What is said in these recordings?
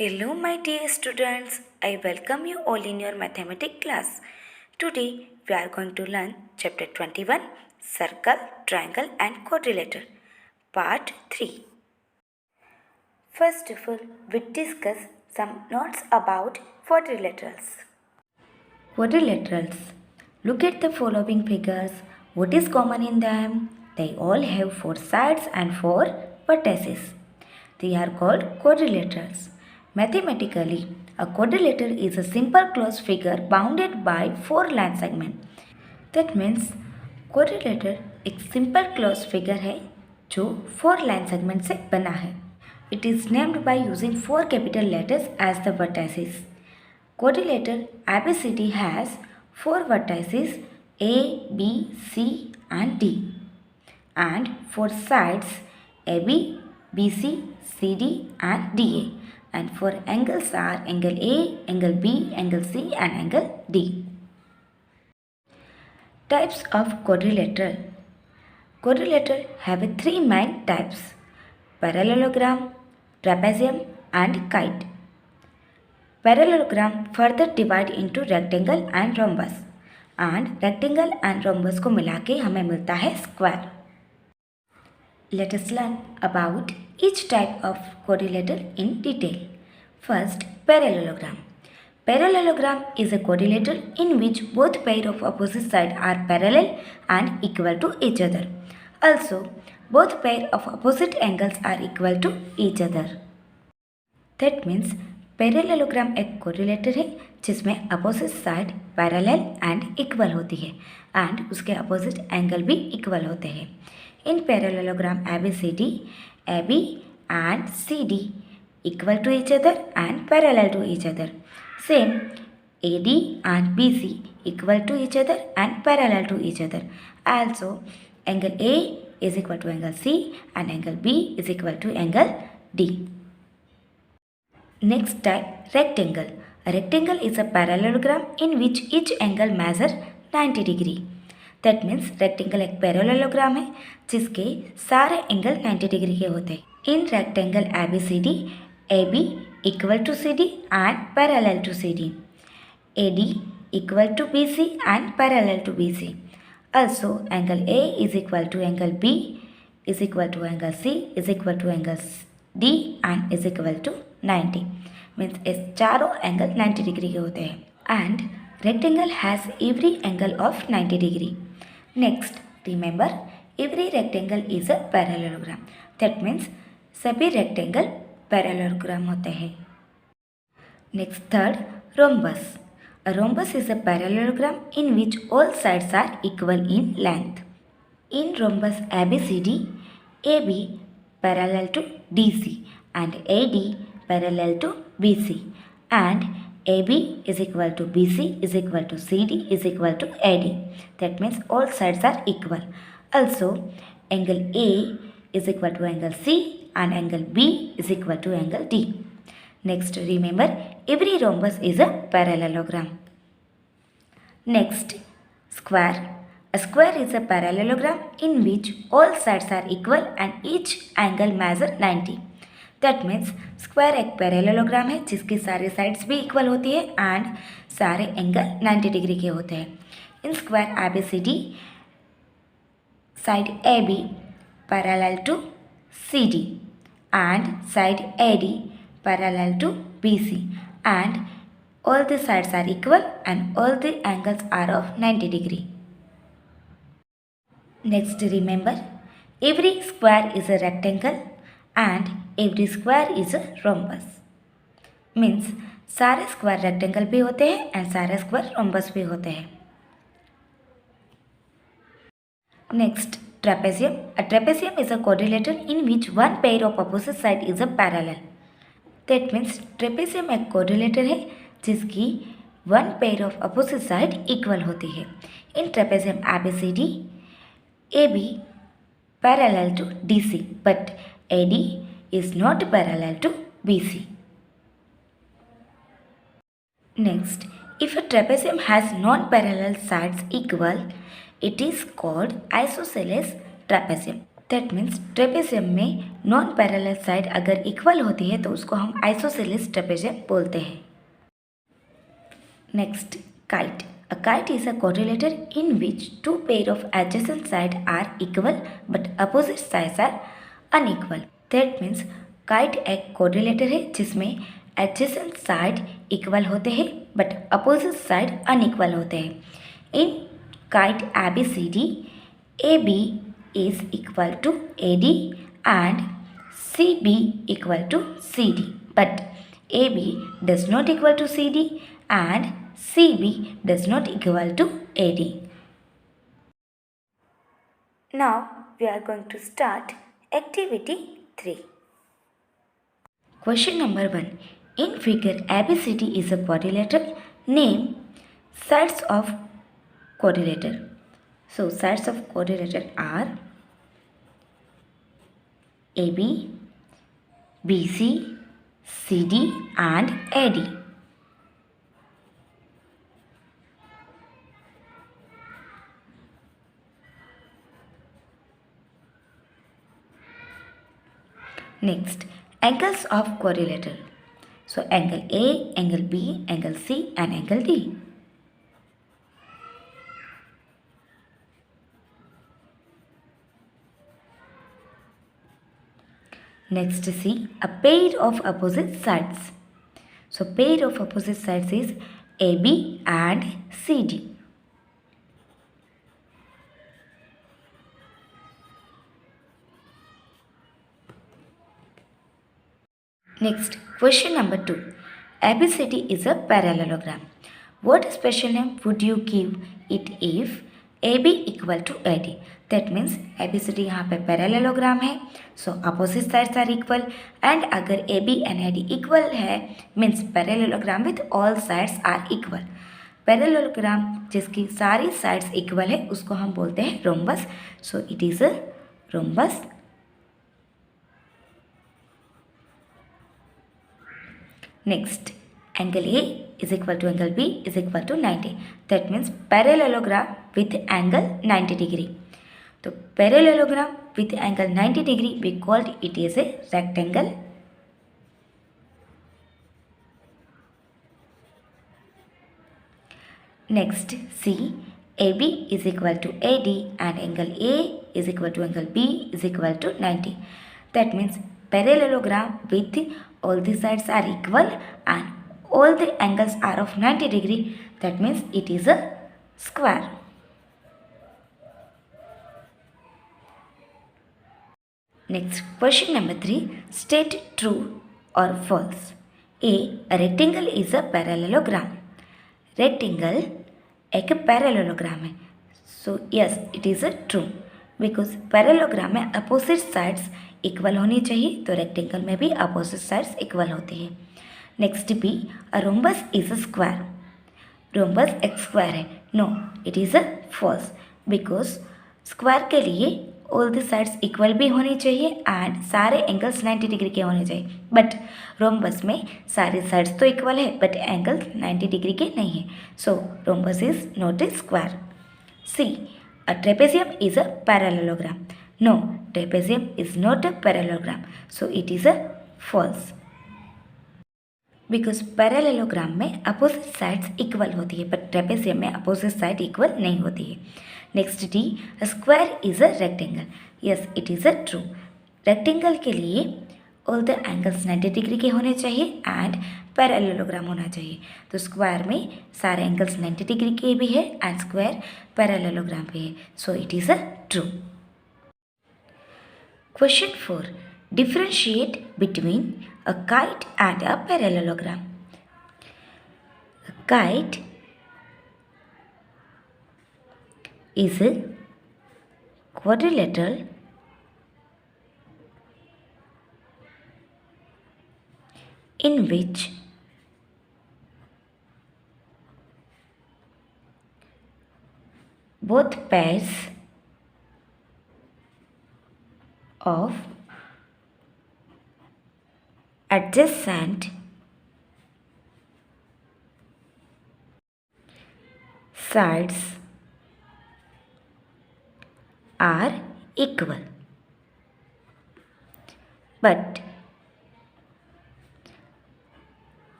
Hello, my dear students. I welcome you all in your mathematics class. Today, we are going to learn chapter 21 Circle, Triangle, and Quadrilateral, part 3. First of all, we discuss some notes about quadrilaterals. Quadrilaterals. Look at the following figures. What is common in them? They all have 4 sides and 4 vertices. They are called quadrilaterals. Mathematically, a quadrilateral is a simple closed figure bounded by 4 line segments. That means quadrilateral एक simple close figure है जो 4 line segment से बना है. It is named by using 4 capital letters as the vertices. Quadrilateral ABCD has 4 vertices A, B, C and D and 4 sides AB, BC, CD and DA, and 4 angles are angle A, angle B, angle C and angle D. Types of quadrilateral. Quadrilateral have 3 main types: parallelogram, trapezium and kite. Parallelogram further divide into rectangle and rhombus, and rectangle and rhombus को मिला के हमें मिलता है square. Let us learn about each type of quadrilateral in detail. First, parallelogram. Parallelogram is a quadrilateral in which both pair of opposite sides are parallel and equal to each other. Also, both pair of opposite angles are equal to each other. That means parallelogram एक कोरिलेटर है जिसमें opposite side parallel and equal होती है and उसके opposite angle भी equal होते हैं. इन parallelogram ABCD, AB and CD equal to each other and parallel to each other. Same AD and BC equal to each other and parallel to each other. Also, angle A is equal to angle C and angle B is equal to angle D. Next type, rectangle. A rectangle is a parallelogram in which each angle measures 90 degree. That means rectangle एक parallelogram है जिसके सारे angle 90 degree के होते हैं. In rectangle ABCD, AB equal to CD and parallel to CD. AD equal to BC and parallel to BC. Also, angle A is equal to angle B is equal to angle C is equal to angle D and is equal to 90. Means इस चारों angle 90 degree के होते हैं. And rectangle has every angle of 90 degree. Next, remember every rectangle is a parallelogram. That means सभी rectangle parallelogram होते हैं. Next, third, rhombus. A rhombus is a parallelogram in which all sides are equal in length. In rhombus ABCD, AB parallel to DC and AD parallel to BC and AB is equal to BC is equal to CD is equal to AD. That means all sides are equal. Also, angle A is equal to angle C and angle B is equal to angle D. Next, remember every rhombus is a parallelogram. Next, square. A square is a parallelogram in which all sides are equal and each angle measures 90. That means square एक parallelogram है जिसकी सारे sides भी equal होती है and सारे angle 90 degree के होते हैं. In square ABCD, side AB parallel to CD and side AD parallel to BC and all the sides are equal and all the angles are of 90 degree. Next, remember every square is a rectangle and every square is a rhombus. Means सारे square rectangle भी होते हैं and सारे square rhombus भी होते हैं. Next, trapezium. A trapezium is a quadrilateral in which one pair of opposite side is a parallel. That means trapezium एक quadrilateral है जिसकी one pair of opposite side equal होती है. In trapezium ABCD, AB parallel to DC but AD is not parallel to BC. Next, if a trapezium has non-parallel sides equal, it is called isosceles trapezium. That means trapezium में non parallel side अगर equal होती है तो उसको हम isosceles trapezium बोलते हैं। Next, kite. A kite is a quadrilateral in which two pair of adjacent sides are equal but opposite sides are unequal. That means kite एक quadrilateral है जिसमें adjacent side equal होते हैं but opposite side unequal होते हैं। In kite ABCD, AB is equal to AD and CB equal to CD, but AB does not equal to CD and CB does not equal to AD. Now we are going to start activity 3. Question number 1. In figure ABCD is a quadrilateral. Name sides of quadrilateral. So sides of quadrilateral are AB, BC, CD and AD. Next, angles of quadrilateral. So angle A, angle B, angle C and angle D. Next, see a pair of opposite sides. So pair of opposite sides is AB and CD. Next, question number 2. ABCD is a parallelogram. What special name would you give it if AB equal to AD? That means ABCD यहाँ पे parallelogram है, so opposite sides are equal, and अगर AB and AD equal है means parallelogram with all sides are equal. Parallelogram जिसकी सारी sides equal है उसको हम बोलते हैं rhombus. So it is a rhombus. Next, angle A is equal to angle B is equal to 90. That means parallelogram with angle 90 degree. तो parallelogram with angle 90 degree we called it is a rectangle. Next, see AB is equal to AD and angle A is equal to angle B is equal to 90. That means parallelogram with all the sides are equal and all the angles are of 90 degree. That means it is a square. Next, question number 3. State true or false. A rectangle is a parallelogram. Rectangle एक parallelogram है. So yes it is a true because parallelogram में opposite sides equal होनी चाहिए, तो rectangle में भी opposite sides equal होती है. Next B, a rhombus is a square. Rhombus एक स्क्वायर है. No, it is a false because square के लिए ऑल द साइड्स इक्वल भी होनी चाहिए एंड सारे एंगल्स 90 डिग्री के होने चाहिए. बट रोम्बस में सारे साइड्स तो इक्वल है बट एंगल्स 90 डिग्री के नहीं है. So rhombus is not a square. See, a trapezium is a parallelogram. No, trapezium is not a parallelogram. So it is a false because parallelogram में opposite sides equal होती है but trapezium में opposite side equal नहीं होती है. Next D, a square is a rectangle. Yes it is a true. Rectangle के लिए all the angles 90 degree के होने चाहिए एंड पैरेललोग्राम होना चाहिए. तो स्क्वायर में सारे एंगल्स 90 डिग्री के भी है एंड स्क्वायर पैरेललोग्राम भी है. सो it is a true. Question 4. Differentiate between a kite and a parallelogram. A kite is a quadrilateral in which both pairs of adjacent sides are equal. but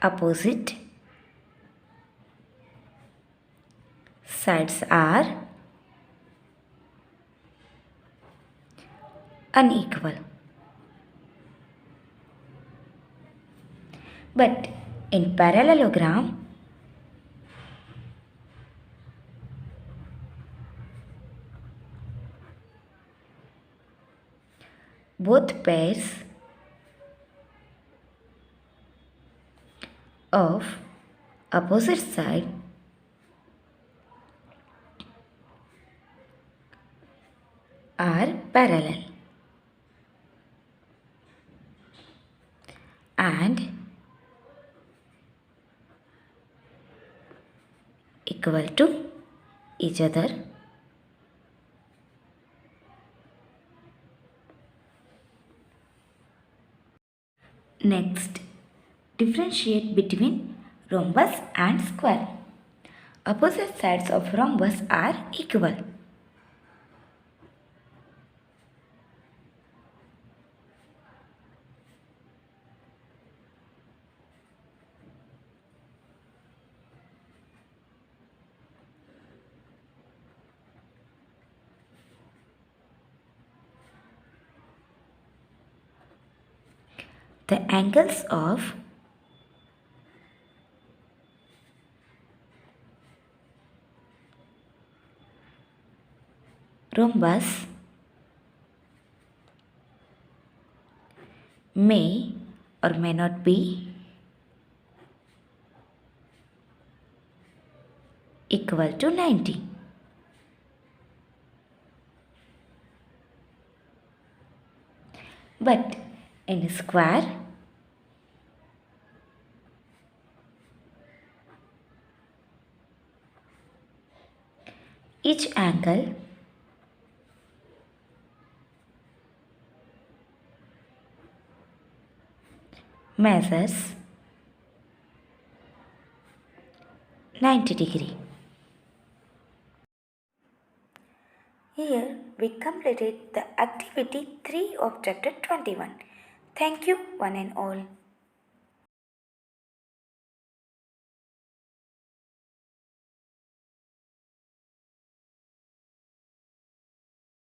opposite sides are unequal. But in parallelogram, both pairs of opposite side are parallel and equal to each other. Next, differentiate between rhombus and square. Opposite sides of rhombus are equal. The angles of rhombus may or may not be equal to 90. But in a square, each angle measures 90 degree. Here we completed the activity 3 of chapter 21. Thank you one and all.